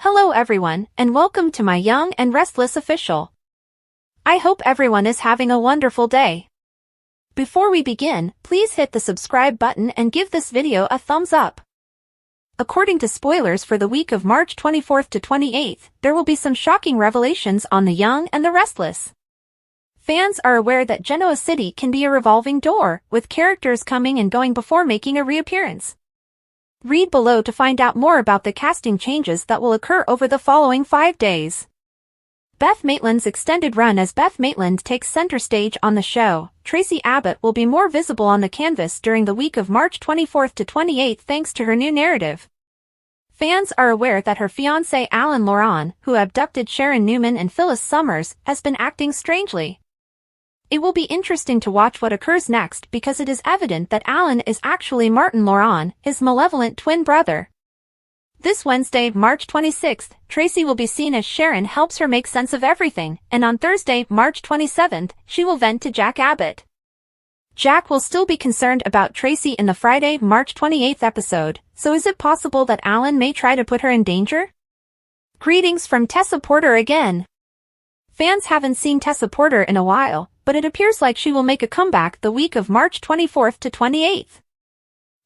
Hello everyone, and welcome to my Young and Restless official. I hope everyone is having a wonderful day. Before we begin, please hit the subscribe button and give this video a thumbs up. According to spoilers for the week of March 24th to 28th, there will be some shocking revelations on the Young and the Restless. Fans are aware that Genoa City can be a revolving door, with characters coming and going before making a reappearance. Read below to find out more about the casting changes that will occur over the following 5 days. Beth Maitland's extended run as Beth Maitland takes center stage on the show. Tracy Abbott will be more visible on the canvas during the week of March 24th to 28th thanks to her new narrative. Fans are aware that her fiancé Alan Loran, who abducted Sharon Newman and Phyllis Summers, has been acting strangely. It will be interesting to watch what occurs next because it is evident that Alan is actually Martin Loran, his malevolent twin brother. This Wednesday, March 26th, Tracy will be seen as Sharon helps her make sense of everything, and on Thursday, March 27th, she will vent to Jack Abbott. Jack will still be concerned about Tracy in the Friday, March 28th episode, so is it possible that Alan may try to put her in danger? Greetings from Tessa Porter again. Fans haven't seen Tessa Porter in a while, but it appears like she will make a comeback the week of March 24th to 28th.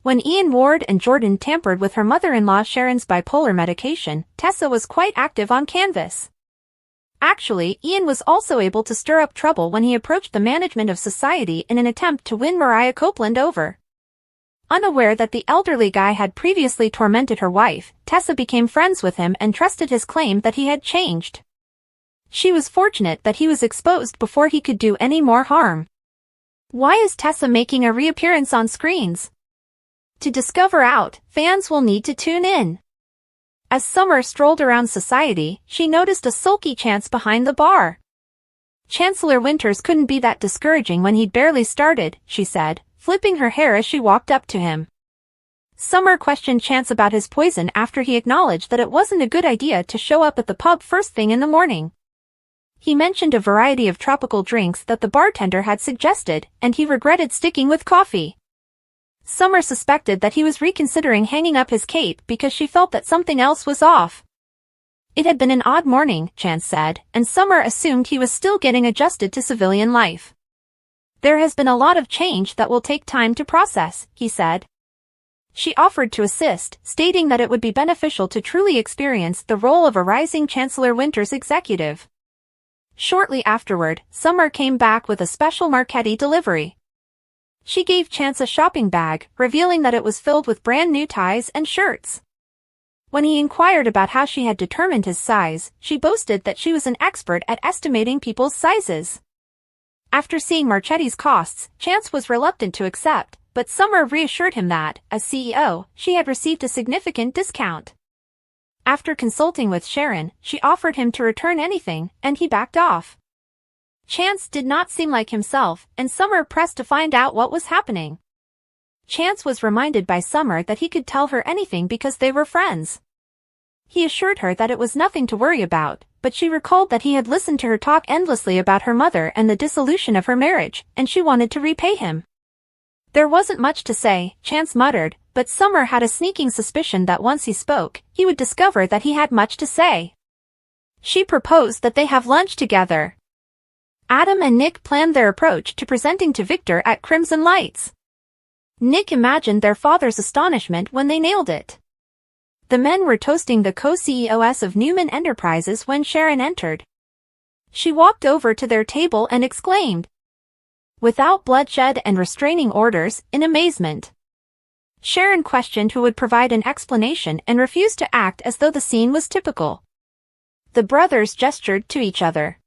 When Ian Ward and Jordan tampered with her mother-in-law Sharon's bipolar medication, Tessa was quite active on canvas. Actually, Ian was also able to stir up trouble when he approached the management of Society in an attempt to win Mariah Copeland over. Unaware that the elderly guy had previously tormented her wife, Tessa became friends with him and trusted his claim that he had changed. She was fortunate that he was exposed before he could do any more harm. Why is Tessa making a reappearance on screens? To discover out, fans will need to tune in. As Summer strolled around Society, she noticed a sulky Chance behind the bar. Chancellor Winters couldn't be that discouraging when he'd barely started, she said, flipping her hair as she walked up to him. Summer questioned Chance about his poison after he acknowledged that it wasn't a good idea to show up at the pub first thing in the morning. He mentioned a variety of tropical drinks that the bartender had suggested, and he regretted sticking with coffee. Summer suspected that he was reconsidering hanging up his cape because she felt that something else was off. It had been an odd morning, Chance said, and Summer assumed he was still getting adjusted to civilian life. There has been a lot of change that will take time to process, he said. She offered to assist, stating that it would be beneficial to truly experience the role of a rising Chancellor Winters executive. Shortly afterward, Summer came back with a special Marchetti delivery. She gave Chance a shopping bag, revealing that it was filled with brand new ties and shirts. When he inquired about how she had determined his size, she boasted that she was an expert at estimating people's sizes. After seeing Marchetti's costs, Chance was reluctant to accept, but Summer reassured him that, as CEO, she had received a significant discount. After consulting with Sharon, she offered him to return anything, and he backed off. Chance did not seem like himself, and Summer pressed to find out what was happening. Chance was reminded by Summer that he could tell her anything because they were friends. He assured her that it was nothing to worry about, but she recalled that he had listened to her talk endlessly about her mother and the dissolution of her marriage, and she wanted to repay him. There wasn't much to say, Chance muttered, but Summer had a sneaking suspicion that once he spoke, he would discover that he had much to say. She proposed that they have lunch together. Adam and Nick planned their approach to presenting to Victor at Crimson Lights. Nick imagined their father's astonishment when they nailed it. The men were toasting the co-CEOs of Newman Enterprises when Sharon entered. She walked over to their table and exclaimed, "Without bloodshed and restraining orders," in amazement. Sharon questioned who would provide an explanation and refused to act as though the scene was typical. The brothers gestured to each other.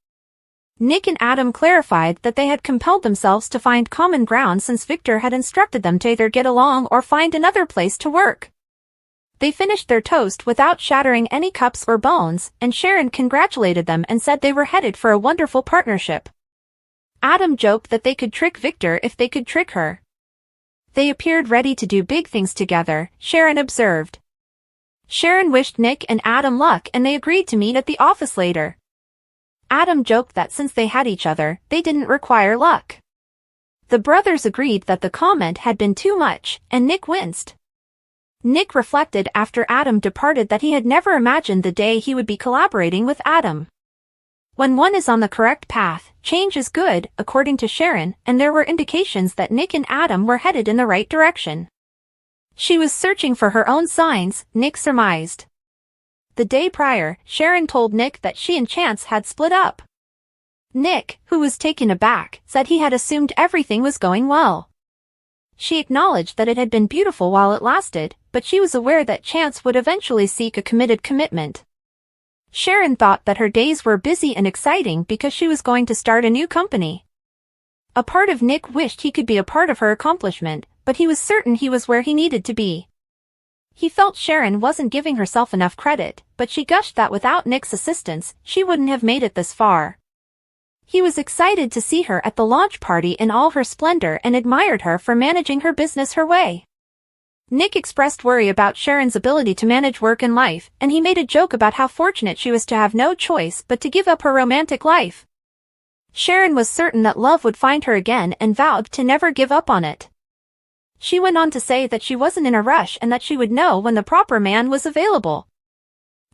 Nick and Adam clarified that they had compelled themselves to find common ground since Victor had instructed them to either get along or find another place to work. They finished their toast without shattering any cups or bones, and Sharon congratulated them and said they were headed for a wonderful partnership. Adam joked that they could trick Victor if they could trick her. They appeared ready to do big things together, Sharon observed. Sharon wished Nick and Adam luck and they agreed to meet at the office later. Adam joked that since they had each other, they didn't require luck. The brothers agreed that the comment had been too much, and Nick winced. Nick reflected after Adam departed that he had never imagined the day he would be collaborating with Adam. When one is on the correct path, change is good, according to Sharon, and there were indications that Nick and Adam were headed in the right direction. She was searching for her own signs, Nick surmised. The day prior, Sharon told Nick that she and Chance had split up. Nick, who was taken aback, said he had assumed everything was going well. She acknowledged that it had been beautiful while it lasted, but she was aware that Chance would eventually seek a committed commitment. Sharon thought that her days were busy and exciting because she was going to start a new company. A part of Nick wished he could be a part of her accomplishment, but he was certain he was where he needed to be. He felt Sharon wasn't giving herself enough credit, but she gushed that without Nick's assistance, she wouldn't have made it this far. He was excited to see her at the launch party in all her splendor and admired her for managing her business her way. Nick expressed worry about Sharon's ability to manage work and life, and he made a joke about how fortunate she was to have no choice but to give up her romantic life. Sharon was certain that love would find her again and vowed to never give up on it. She went on to say that she wasn't in a rush and that she would know when the proper man was available.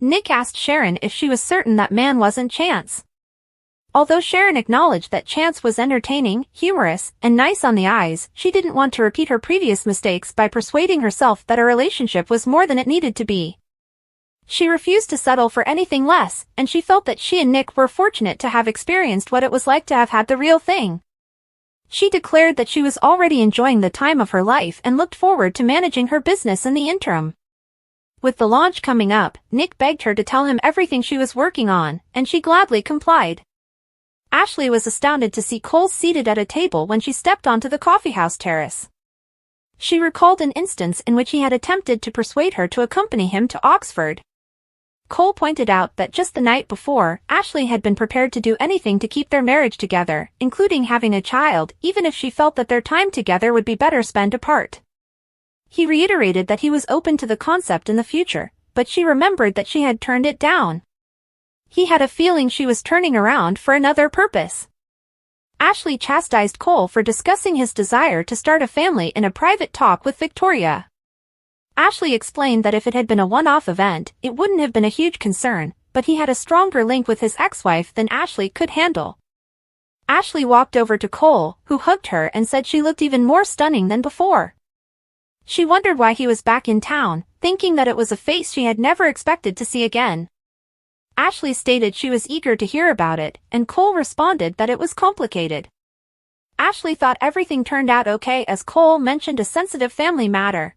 Nick asked Sharon if she was certain that man wasn't Chance. Although Sharon acknowledged that Chance was entertaining, humorous, and nice on the eyes, she didn't want to repeat her previous mistakes by persuading herself that a relationship was more than it needed to be. She refused to settle for anything less, and she felt that she and Nick were fortunate to have experienced what it was like to have had the real thing. She declared that she was already enjoying the time of her life and looked forward to managing her business in the interim. With the launch coming up, Nick begged her to tell him everything she was working on, and she gladly complied. Ashley was astounded to see Cole seated at a table when she stepped onto the coffeehouse terrace. She recalled an instance in which he had attempted to persuade her to accompany him to Oxford. Cole pointed out that just the night before, Ashley had been prepared to do anything to keep their marriage together, including having a child, even if she felt that their time together would be better spent apart. He reiterated that he was open to the concept in the future, but she remembered that she had turned it down. He had a feeling she was turning around for another purpose. Ashley chastised Cole for discussing his desire to start a family in a private talk with Victoria. Ashley explained that if it had been a one-off event, it wouldn't have been a huge concern, but he had a stronger link with his ex-wife than Ashley could handle. Ashley walked over to Cole, who hugged her and said she looked even more stunning than before. She wondered why he was back in town, thinking that it was a face she had never expected to see again. Ashley stated she was eager to hear about it, and Cole responded that it was complicated. Ashley thought everything turned out okay as Cole mentioned a sensitive family matter.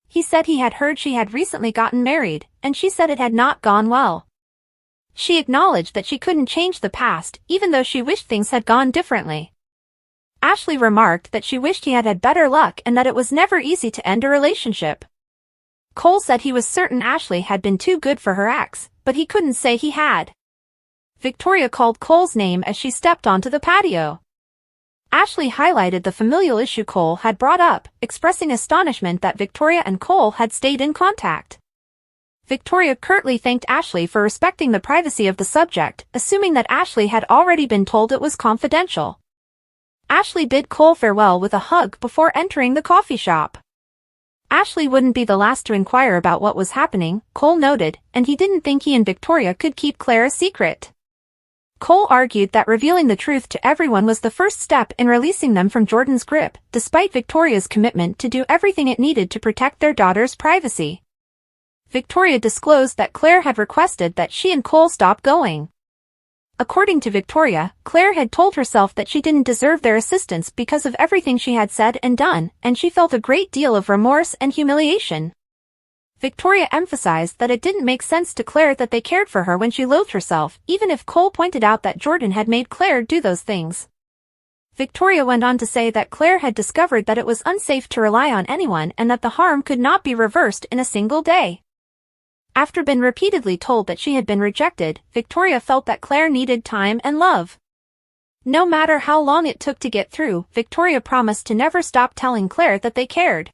He said he had heard she had recently gotten married, and she said it had not gone well. She acknowledged that she couldn't change the past, even though she wished things had gone differently. Ashley remarked that she wished he had had better luck and that it was never easy to end a relationship. Cole said he was certain Ashley had been too good for her ex, but he couldn't say he had. Victoria called Cole's name as she stepped onto the patio. Ashley highlighted the familial issue Cole had brought up, expressing astonishment that Victoria and Cole had stayed in contact. Victoria curtly thanked Ashley for respecting the privacy of the subject, assuming that Ashley had already been told it was confidential. Ashley bid Cole farewell with a hug before entering the coffee shop. Ashley wouldn't be the last to inquire about what was happening, Cole noted, and he didn't think he and Victoria could keep Claire a secret. Cole argued that revealing the truth to everyone was the first step in releasing them from Jordan's grip, despite Victoria's commitment to do everything it needed to protect their daughter's privacy. Victoria disclosed that Claire had requested that she and Cole stop going. According to Victoria, Claire had told herself that she didn't deserve their assistance because of everything she had said and done, and she felt a great deal of remorse and humiliation. Victoria emphasized that it didn't make sense to Claire that they cared for her when she loathed herself, even if Cole pointed out that Jordan had made Claire do those things. Victoria went on to say that Claire had discovered that it was unsafe to rely on anyone and that the harm could not be reversed in a single day. After being repeatedly told that she had been rejected, Victoria felt that Claire needed time and love. No matter how long it took to get through, Victoria promised to never stop telling Claire that they cared.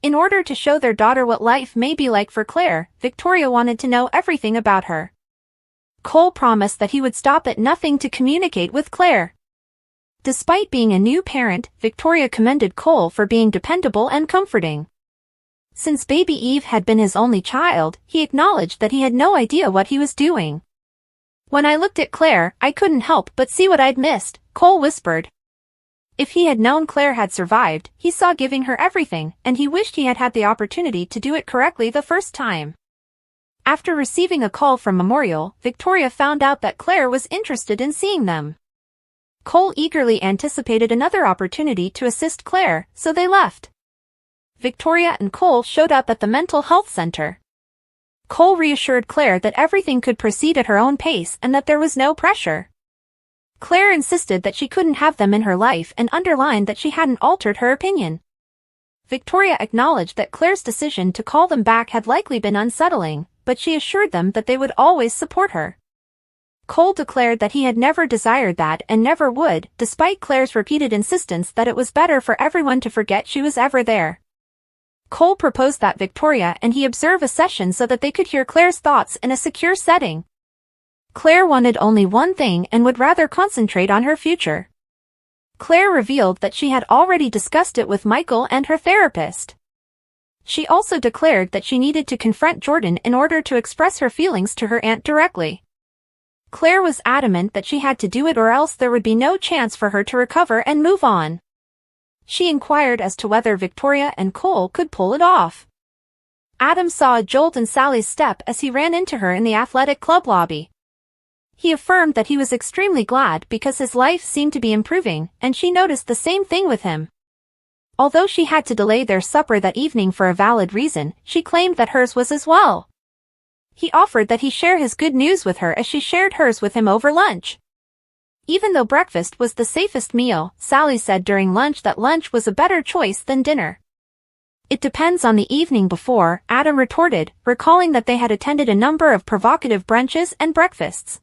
In order to show their daughter what life may be like for Claire, Victoria wanted to know everything about her. Cole promised that he would stop at nothing to communicate with Claire. Despite being a new parent, Victoria commended Cole for being dependable and comforting. Since baby Eve had been his only child, he acknowledged that he had no idea what he was doing. "When I looked at Claire, I couldn't help but see what I'd missed," Cole whispered. If he had known Claire had survived, he saw giving her everything, and he wished he had had the opportunity to do it correctly the first time. After receiving a call from Memorial, Victoria found out that Claire was interested in seeing them. Cole eagerly anticipated another opportunity to assist Claire, so they left. Victoria and Cole showed up at the mental health center. Cole reassured Claire that everything could proceed at her own pace and that there was no pressure. Claire insisted that she couldn't have them in her life and underlined that she hadn't altered her opinion. Victoria acknowledged that Claire's decision to call them back had likely been unsettling, but she assured them that they would always support her. Cole declared that he had never desired that and never would, despite Claire's repeated insistence that it was better for everyone to forget she was ever there. Cole proposed that Victoria and he observe a session so that they could hear Claire's thoughts in a secure setting. Claire wanted only one thing and would rather concentrate on her future. Claire revealed that she had already discussed it with Michael and her therapist. She also declared that she needed to confront Jordan in order to express her feelings to her aunt directly. Claire was adamant that she had to do it or else there would be no chance for her to recover and move on. She inquired as to whether Victoria and Cole could pull it off. Adam saw a jolt in Sally's step as he ran into her in the athletic club lobby. He affirmed that he was extremely glad because his life seemed to be improving, and she noticed the same thing with him. Although she had to delay their supper that evening for a valid reason, she claimed that hers was as well. He offered that he share his good news with her as she shared hers with him over lunch. Even though breakfast was the safest meal, Sally said during lunch that lunch was a better choice than dinner. "It depends on the evening before," Adam retorted, recalling that they had attended a number of provocative brunches and breakfasts.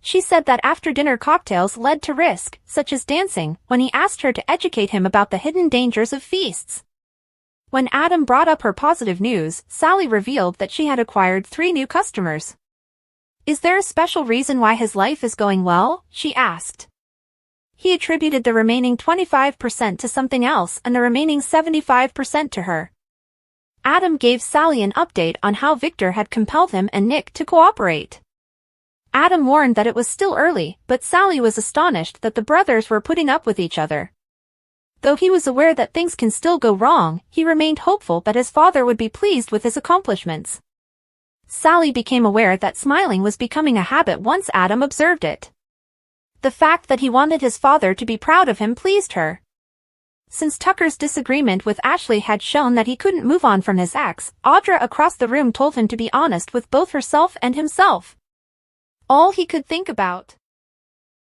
She said that after-dinner cocktails led to risk, such as dancing, when he asked her to educate him about the hidden dangers of feasts. When Adam brought up her positive news, Sally revealed that she had acquired 3 new customers. "Is there a special reason why his life is going well?" she asked. He attributed the remaining 25% to something else and the remaining 75% to her. Adam gave Sally an update on how Victor had compelled him and Nick to cooperate. Adam warned that it was still early, but Sally was astonished that the brothers were putting up with each other. Though he was aware that things can still go wrong, he remained hopeful that his father would be pleased with his accomplishments. Sally became aware that smiling was becoming a habit once Adam observed it. The fact that he wanted his father to be proud of him pleased her. Since Tucker's disagreement with Ashley had shown that he couldn't move on from his ex, Audra across the room told him to be honest with both herself and himself. All he could think about